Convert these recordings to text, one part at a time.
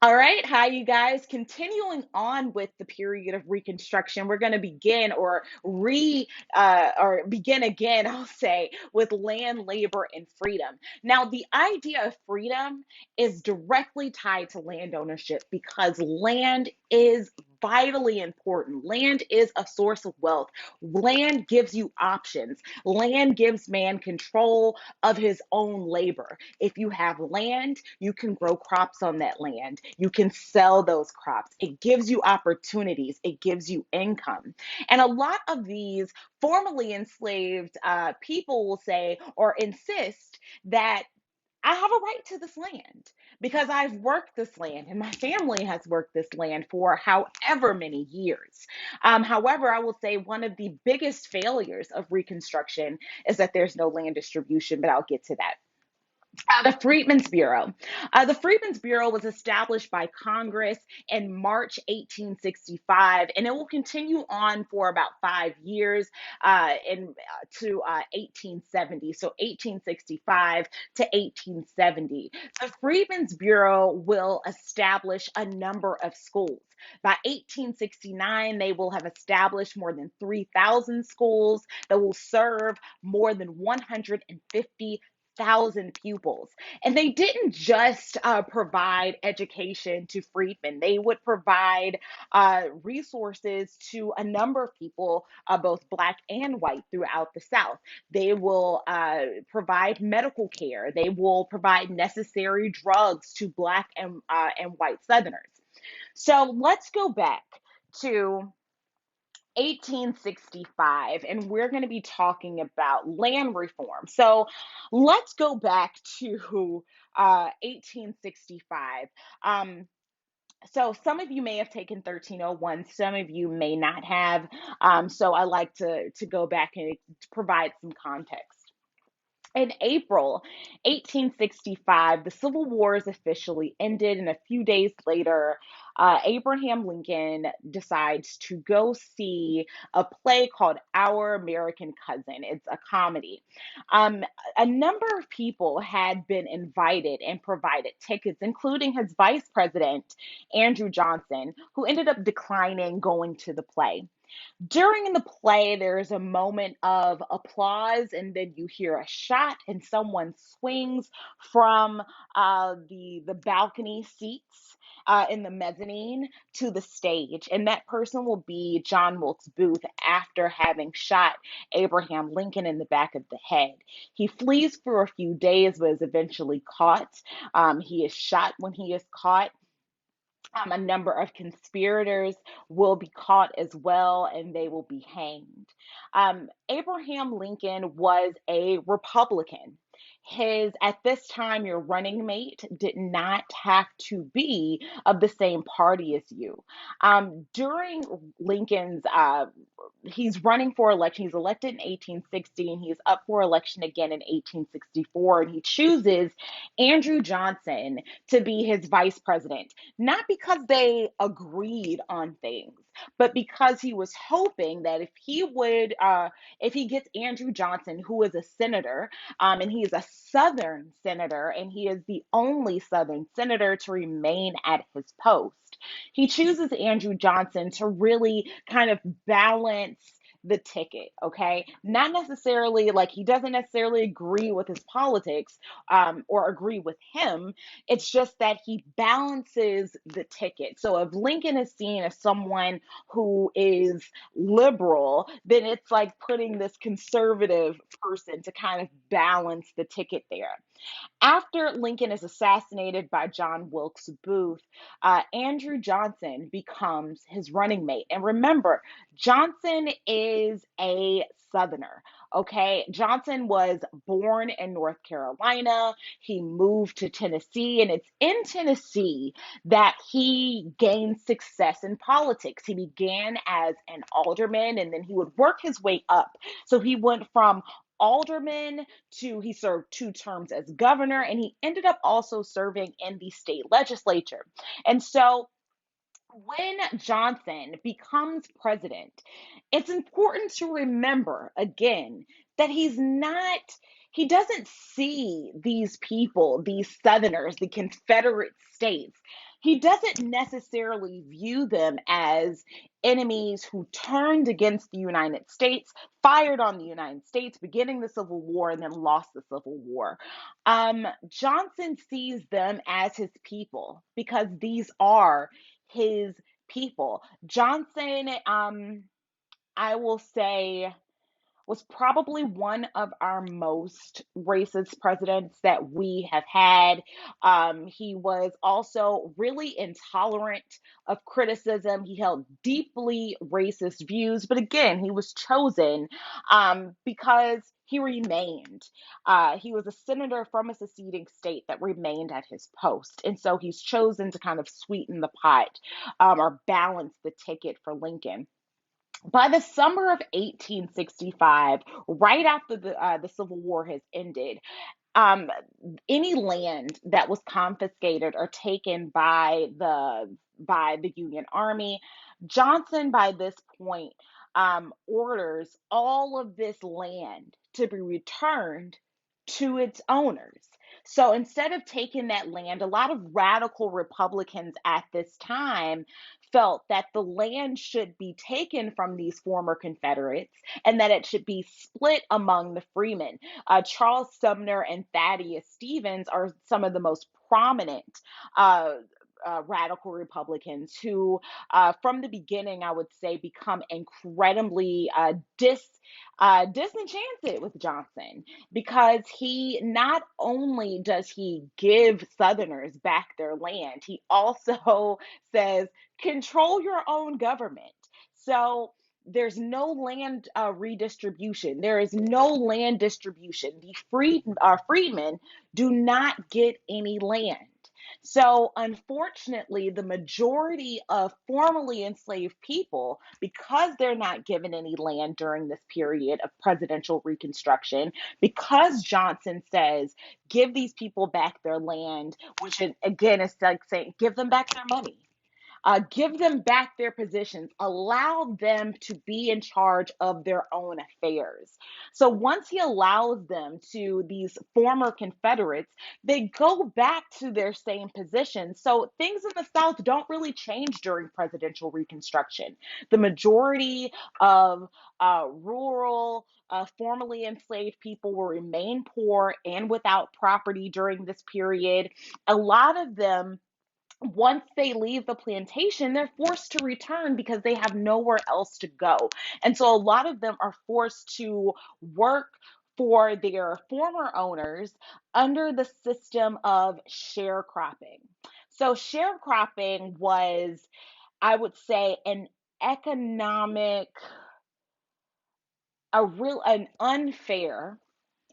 All right, hi you guys. Continuing on with the period of Reconstruction, we're going to begin or begin again, I'll say, with land, labor, and freedom. Now, the idea of freedom is directly tied to land ownership because land is vitally important. Land is a source of wealth. Land gives you options. Land gives man control of his own labor. If you have land, you can grow crops on that land. You can sell those crops. It gives you opportunities. It gives you income. And a lot of these formerly enslaved people will say or insist that I have a right to this land because I've worked this land and my family has worked this land for however many years. However, I will say one of the biggest failures of Reconstruction is that there's no land distribution, but I'll get to that. The Freedmen's Bureau. The Freedmen's Bureau was established by Congress in March 1865, and it will continue on for about 5 years to 1870. So 1865 to 1870. The Freedmen's Bureau will establish a number of schools. By 1869, they will have established more than 3,000 schools that will serve more than 150,000 pupils. And they didn't just provide education to freedmen, they would provide resources to a number of people, both Black and white, throughout the South. They will provide medical care, they will provide necessary drugs to Black and white Southerners. So let's go back to 1865, and we're going to be talking about land reform. So let's go back to 1865. Um, so some of you may have taken 1301, some of you may not have. So I like to go back and provide some context. In April 1865, the Civil Wars officially ended, and a few days later, Abraham Lincoln decides to go see a play called Our American Cousin. It's a comedy. Um, a number of people had been invited and provided tickets, including his vice president, Andrew Johnson, who ended up declining going to the play. During the play, there's a moment of applause, and then you hear a shot, and someone swings from the balcony seats in the mezzanine to the stage, and that person will be John Wilkes Booth after having shot Abraham Lincoln in the back of the head. He flees for a few days, but is eventually caught. He is shot when he is caught. A number of conspirators will be caught as well, and they will be hanged. Abraham Lincoln was a Republican. At this time, your running mate did not have to be of the same party as you. During Lincoln's, he's running for election. He's elected in 1860, and he's up for election again in 1864, and he chooses Andrew Johnson to be his vice president, not because they agreed on things, but because he was hoping that if he gets Andrew Johnson, who is a senator, and he is a Southern senator, and he is the only Southern senator to remain at his post. He chooses Andrew Johnson to really kind of balance the ticket, okay? Not necessarily like he doesn't necessarily agree with his politics or agree with him. It's just that he balances the ticket. So if Lincoln is seen as someone who is liberal, then it's like putting this conservative person to kind of balance the ticket there. After Lincoln is assassinated by John Wilkes Booth, Andrew Johnson becomes his running mate. And remember, Johnson is a Southerner. Okay, Johnson was born in North Carolina. He moved to Tennessee, and it's in Tennessee that he gained success in politics. He began as an alderman, and then he would work his way up. So he went from alderman he served 2 terms as governor, and he ended up also serving in the state legislature. And so when Johnson becomes president, it's important to remember again that he doesn't see these people, these Southerners, the Confederate States, he doesn't necessarily view them as enemies who turned against the United States, fired on the United States, beginning the Civil War, and then lost the Civil War. Johnson sees them as his people because these are his people. Johnson, I will say, was probably one of our most racist presidents that we have had. He was also really intolerant of criticism. He held deeply racist views, but again, he was chosen because he remained. He was a senator from a seceding state that remained at his post. And so he's chosen to kind of sweeten the pot or balance the ticket for Lincoln. By the summer of 1865, right after the Civil War has ended, um, any land that was confiscated or taken by the Union Army, Johnson by this point orders all of this land to be returned to its owners. So instead of taking that land, a lot of radical Republicans at this time felt that the land should be taken from these former Confederates and that it should be split among the freemen. Charles Sumner and Thaddeus Stevens are some of the most prominent uh, radical Republicans who, from the beginning, I would say, become incredibly disenchanted with Johnson because he not only does he give Southerners back their land, he also says, control your own government. So there's no land redistribution. There is no land distribution. The freedmen do not get any land. So, unfortunately, the majority of formerly enslaved people, because they're not given any land during this period of presidential reconstruction, because Johnson says, give these people back their land, which again is like saying, give them back their money. Give them back their positions, allow them to be in charge of their own affairs. So once he allows them to these former Confederates, they go back to their same positions. So things in the South don't really change during presidential Reconstruction. The majority of rural, formerly enslaved people will remain poor and without property during this period. A lot of them, once they leave the plantation, they're forced to return because they have nowhere else to go. And so a lot of them are forced to work for their former owners under the system of sharecropping. So sharecropping was, I would say, economic, an unfair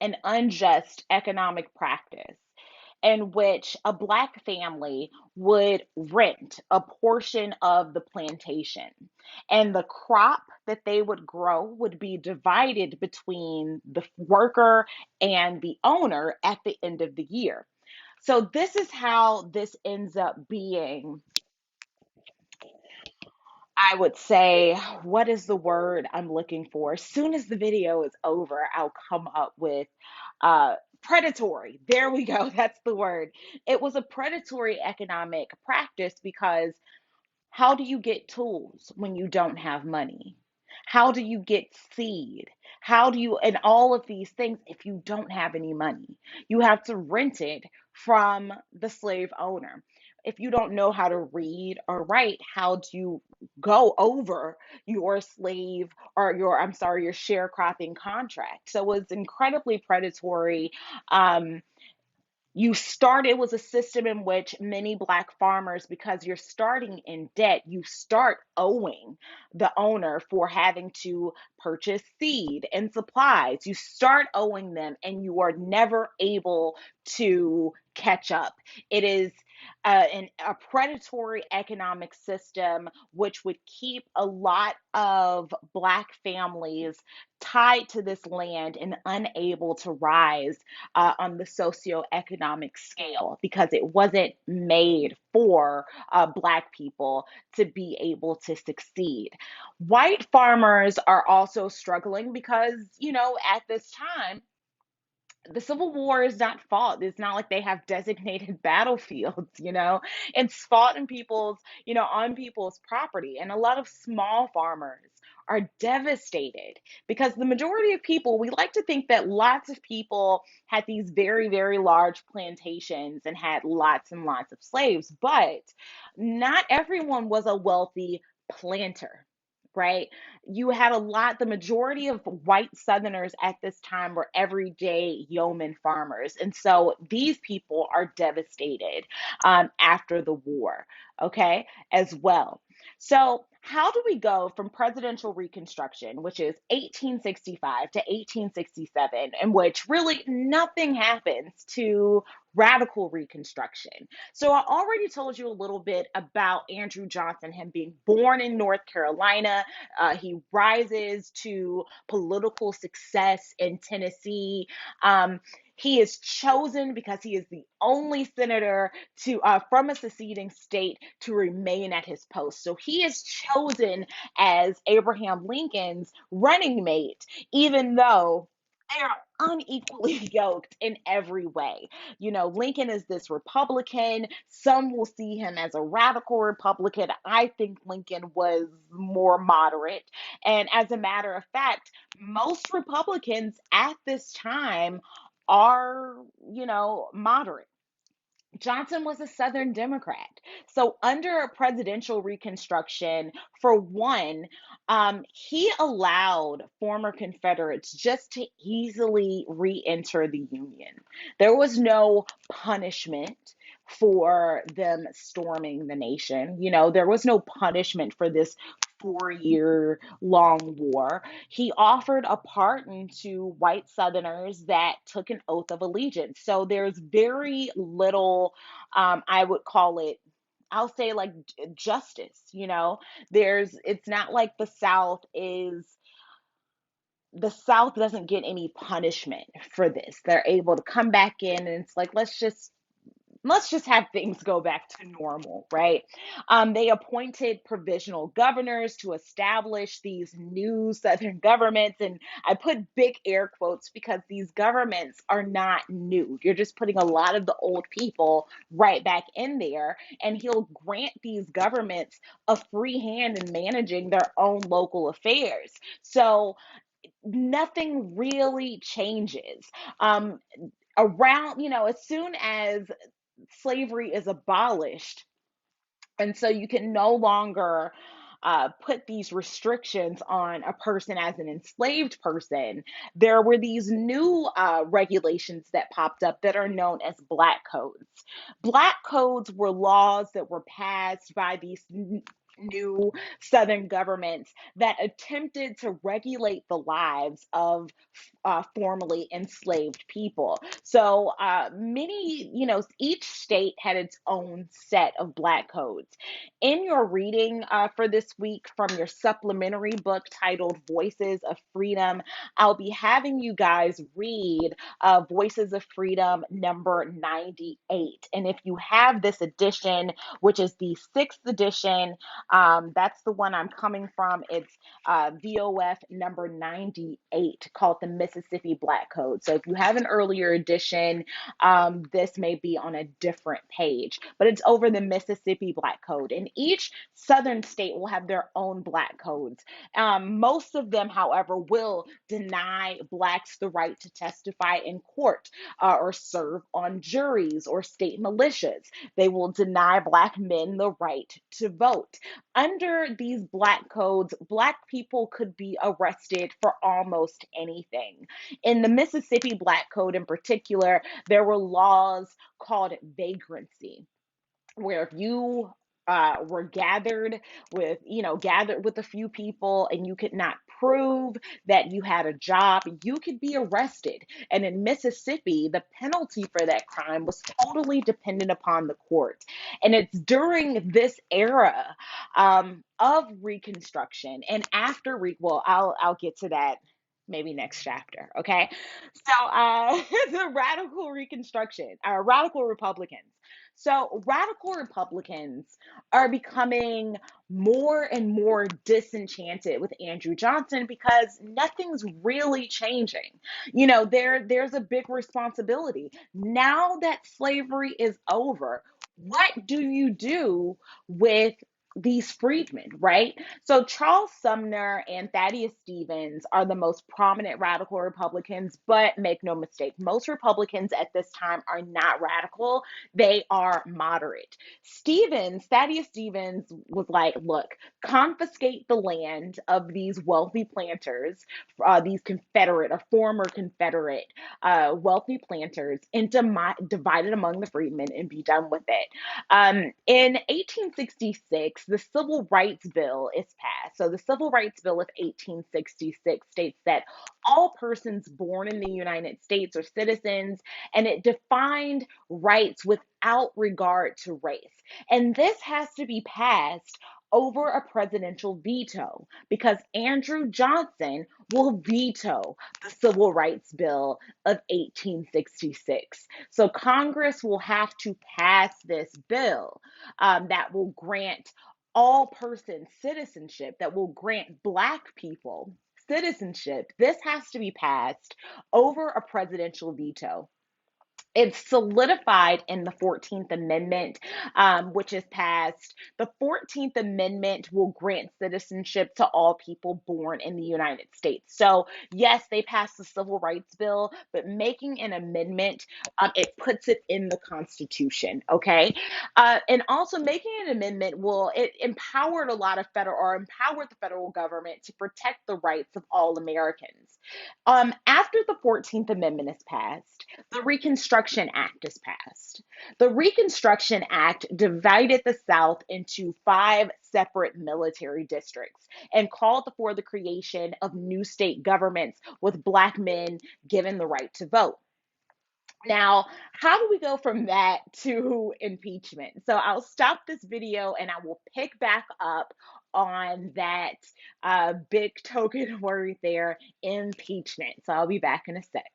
and unjust economic practice in which a black family would rent a portion of the plantation, and the crop that they would grow would be divided between the worker and the owner at the end of the year. So this is how this ends up being, I would say, what is the word I'm looking for? As soon as the video is over, I'll come up with uh, predatory. There we go. That's the word. It was a predatory economic practice because how do you get tools when you don't have money? How do you get seed? How do you, and all of these things, if you don't have any money? You have to rent it from the slave owner. If you don't know how to read or write, how do you go over your slave or I'm sorry, your sharecropping contract? So it was incredibly predatory. Um, it was a system in which many black farmers, because you're starting in debt, you start owing the owner for having to purchase seed and supplies. You start owing them and you are never able to catch up. It is a predatory economic system which would keep a lot of black families tied to this land and unable to rise on the socioeconomic scale because it wasn't made for Black people to be able to succeed. White farmers are also struggling because, at this time, the Civil War is not fought. It's not like they have designated battlefields, It's fought in on people's property. And a lot of small farmers are devastated because the majority of people, we like to think that lots of people had these very, very large plantations and had lots and lots of slaves, but not everyone was a wealthy planter. Right? You had the majority of white Southerners at this time were everyday yeoman farmers. And so these people are devastated after the war, okay, as well. So, how do we go from presidential Reconstruction, which is 1865 to 1867, in which really nothing happens, to radical Reconstruction? So, I already told you a little bit about Andrew Johnson, him being born in North Carolina. He rises to political success in Tennessee. Um, he is chosen because he is the only senator to from a seceding state to remain at his post. So he is chosen as Abraham Lincoln's running mate, even though they are unequally yoked in every way. Lincoln is this Republican. Some will see him as a radical Republican. I think Lincoln was more moderate. And as a matter of fact, most Republicans at this time are, moderate. Johnson was a Southern Democrat. So, under a presidential Reconstruction, for one, he allowed former Confederates just to easily re enter the Union. There was no punishment for them storming the nation. There was no punishment for this 4-year long war. He offered a pardon to white Southerners that took an oath of allegiance. So there's very little, I would call it, I'll say like justice, it's not like the South doesn't get any punishment for this. They're able to come back in and it's like, let's just have things go back to normal, right? They appointed provisional governors to establish these new Southern governments. And I put big air quotes because these governments are not new. You're just putting a lot of the old people right back in there. And he'll grant these governments a free hand in managing their own local affairs. So nothing really changes. As soon as slavery is abolished. And so you can no longer put these restrictions on a person as an enslaved person. There were these new regulations that popped up that are known as black codes. Black codes were laws that were passed by these new Southern governments that attempted to regulate the lives of formerly enslaved people. So each state had its own set of black codes. In your reading for this week from your supplementary book titled Voices of Freedom, I'll be having you guys read Voices of Freedom number 98. And if you have this edition, which is the sixth edition, that's the one I'm coming from. It's VOF number 98 called the Mississippi Black Code. So if you have an earlier edition, this may be on a different page, but it's over the Mississippi Black Code. And each Southern state will have their own black codes. Most of them, however, will deny Blacks the right to testify in court or serve on juries or state militias. They will deny Black men the right to vote. Under these black codes, Black people could be arrested for almost anything. In the Mississippi Black Code in particular, there were laws called vagrancy, where if you were gathered with a few people and you could not prove that you had a job, you could be arrested. And in Mississippi, the penalty for that crime was totally dependent upon the court. And it's during this era of Reconstruction and after well, I'll get to that maybe next chapter. Okay, so the radical Reconstruction, radical Republicans. So radical Republicans are becoming more and more disenchanted with Andrew Johnson because nothing's really changing. There's a big responsibility. Now that slavery is over, what do you do with these freedmen, right? So Charles Sumner and Thaddeus Stevens are the most prominent radical Republicans, but make no mistake, most Republicans at this time are not radical. They are moderate. Thaddeus Stevens was like, look, confiscate the land of these wealthy planters, these Confederate or former Confederate wealthy planters, and divide it among the freedmen and be done with it. In 1866, the Civil Rights Bill is passed. So the Civil Rights Bill of 1866 states that all persons born in the United States are citizens, and it defined rights without regard to race. And this has to be passed over a presidential veto because Andrew Johnson will veto the Civil Rights Bill of 1866. So Congress will have to pass this bill that will grant all persons citizenship, that will grant Black people citizenship. This has to be passed over a presidential veto. It's solidified in the 14th Amendment, which is passed. The 14th Amendment will grant citizenship to all people born in the United States. So, yes, they passed the Civil Rights Bill, but making an amendment, it puts it in the Constitution, okay? And also making an amendment it empowered a lot of empowered the federal government to protect the rights of all Americans. After the 14th Amendment is passed, the Reconstruction Act is passed. The Reconstruction Act divided the South into five separate military districts and called for the creation of new state governments with Black men given the right to vote. Now, how do we go from that to impeachment? So I'll stop this video and I will pick back up on that big token word there, impeachment. So I'll be back in a sec.